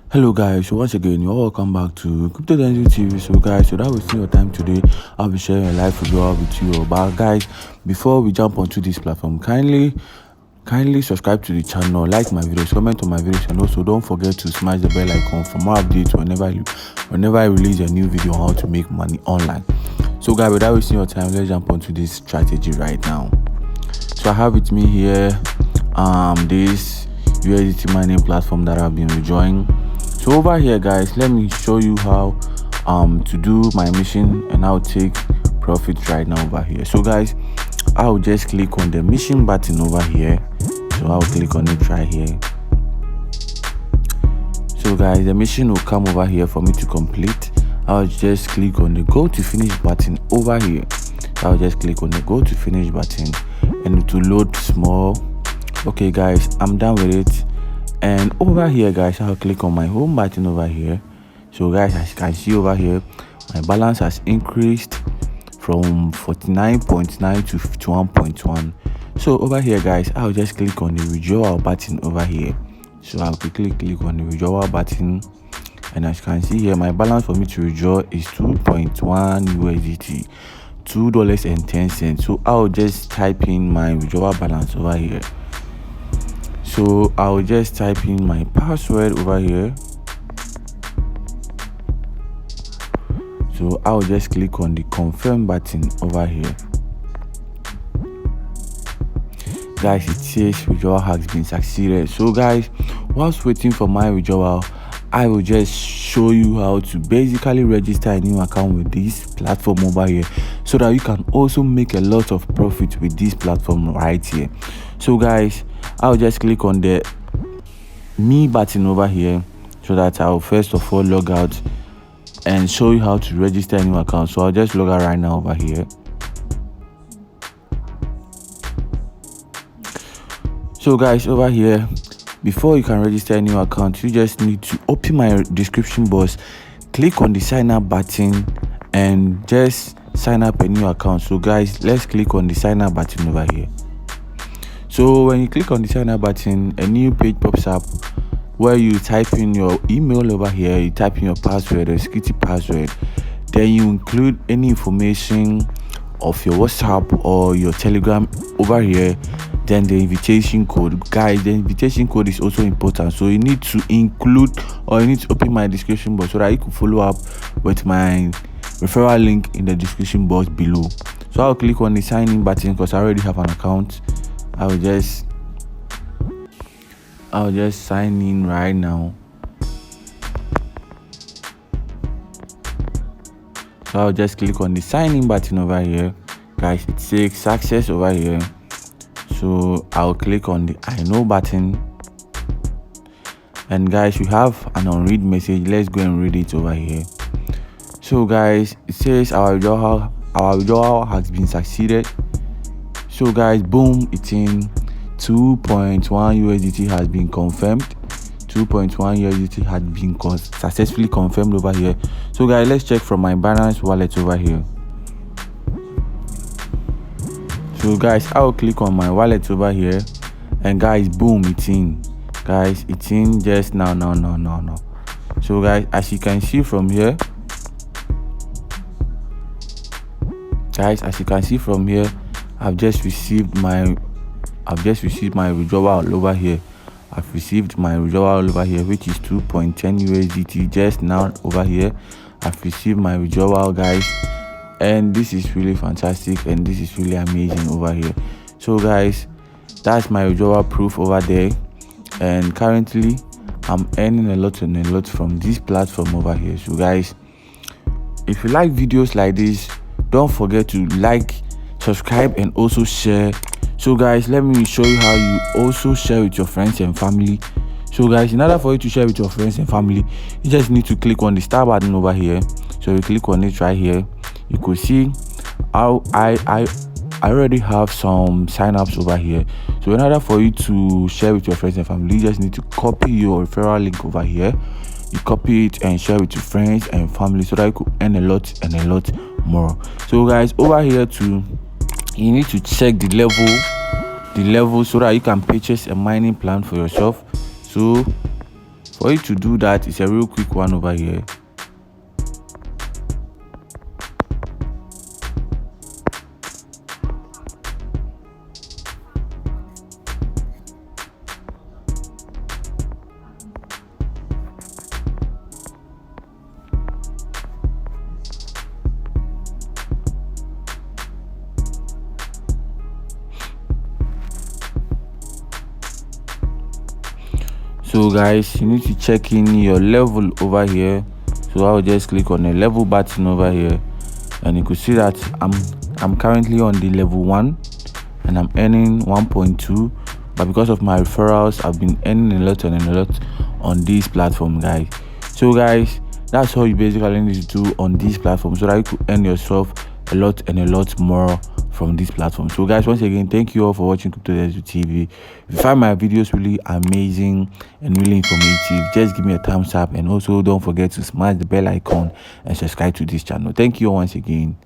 Hello guys, so once again you're welcome back to Crypto Denzel TV. So guys, without wasting your time today, I'll be sharing a live withdrawal with you. But guys, before we jump onto this platform, kindly subscribe to the channel, like my videos, comment on my videos, and also don't forget to smash the bell icon for more updates whenever I release a new video on how to make money online. So guys, without wasting your time, let's jump onto this strategy right now. So I have with me here this USDT mining platform that I've been enjoying. So over here guys, let me show you how to do my mission and I'll take profit right now over here. So guys, I'll just click on the mission button over here. So I'll click on it right here. So guys, the mission will come over here for me to complete. I'll just click on the go to finish button over here. I'll just click on the go to finish button and it will load small. Okay guys, I'm done with it. And over here guys, I'll click on my home button over here. So guys, as you can see over here, my balance has increased from 49.9 to 51.1. So over here guys, I'll just click on the withdrawal button over here. So I'll quickly click on the withdrawal button, and as you can see here, my balance for me to withdraw is 2.1 USDT, $2.10. So I'll just type in my withdrawal balance over here. So I'll just type in my password over here. So I'll just click on the confirm button over here. Guys, it says withdrawal has been succeeded. So guys, whilst waiting for my withdrawal, I will just show you how to basically register a new account with this platform over here, so that you can also make a lot of profit with this platform right here. So guys, I'll just click on the me button over here, so that I'll first of all log out and show you how to register a new account. So I'll just log out right now over here. So guys, over here, before you can register a new account, you just need to open my description box, click on the sign up button and just sign up a new account. So guys, let's click on the sign up button over here. So when you click on the sign up button, a new page pops up where you type in your email over here, you type in your password, a security password, then you include any information of your WhatsApp or your Telegram over here, then the invitation code. Guys, the invitation code is also important, so you need to include, or you need to open my description box so that you can follow up with my referral link in the description box below. So I'll click on the sign in button because I already have an account. I'll just sign in right now. So I'll just click on the sign in button over here. Guys, it says success over here. So I'll click on the I know button. And guys, we have an unread message. Let's go and read it over here. So guys, it says our withdrawal has been succeeded. So guys, boom, it's in. 2.1 USDT has been confirmed. 2.1 USDT had been successfully confirmed over here. So guys, let's check from my Binance wallet over here. So guys, I'll click on my wallet over here, and guys, boom, it's in. Guys, it's in just now. So guys, as you can see from here, I've just received my withdrawal over here. I've received my withdrawal over here, which is 2.10 USDT just now over here. I've received my withdrawal, guys, and this is really fantastic and this is really amazing over here. So guys, that's my withdrawal proof over there, and currently I'm earning a lot from this platform over here. So guys, if you like videos like this, don't forget to like, subscribe, and also share. So guys, let me show you how you also share with your friends and family. So guys, in order for you to share with your friends and family, you just need to click on the star button over here. So you click on it right here. You could see how I already have some sign-ups over here. So in order for you to share with your friends and family, you just need to copy your referral link over here. You copy it and share with your friends and family, so that you could earn a lot more. So guys, over here too, you need to check the level so that you can purchase a mining plan for yourself. So For you to do that, it's a real quick one over here. So guys, you need to check in your level over here. So I'll just click on the level button over here, and you could see that I'm currently on the level 1 and I'm earning 1.2, but because of my referrals, I've been earning a lot on this platform, guys. So guys, that's all you basically need to do on this platform so that you could earn yourself a lot more from this platform. So guys, once again, thank you all for watching Crypto Denzel TV. If you find my videos really amazing and really informative, just give me a thumbs up, and also don't forget to smash the bell icon and subscribe to this channel. Thank you all once again.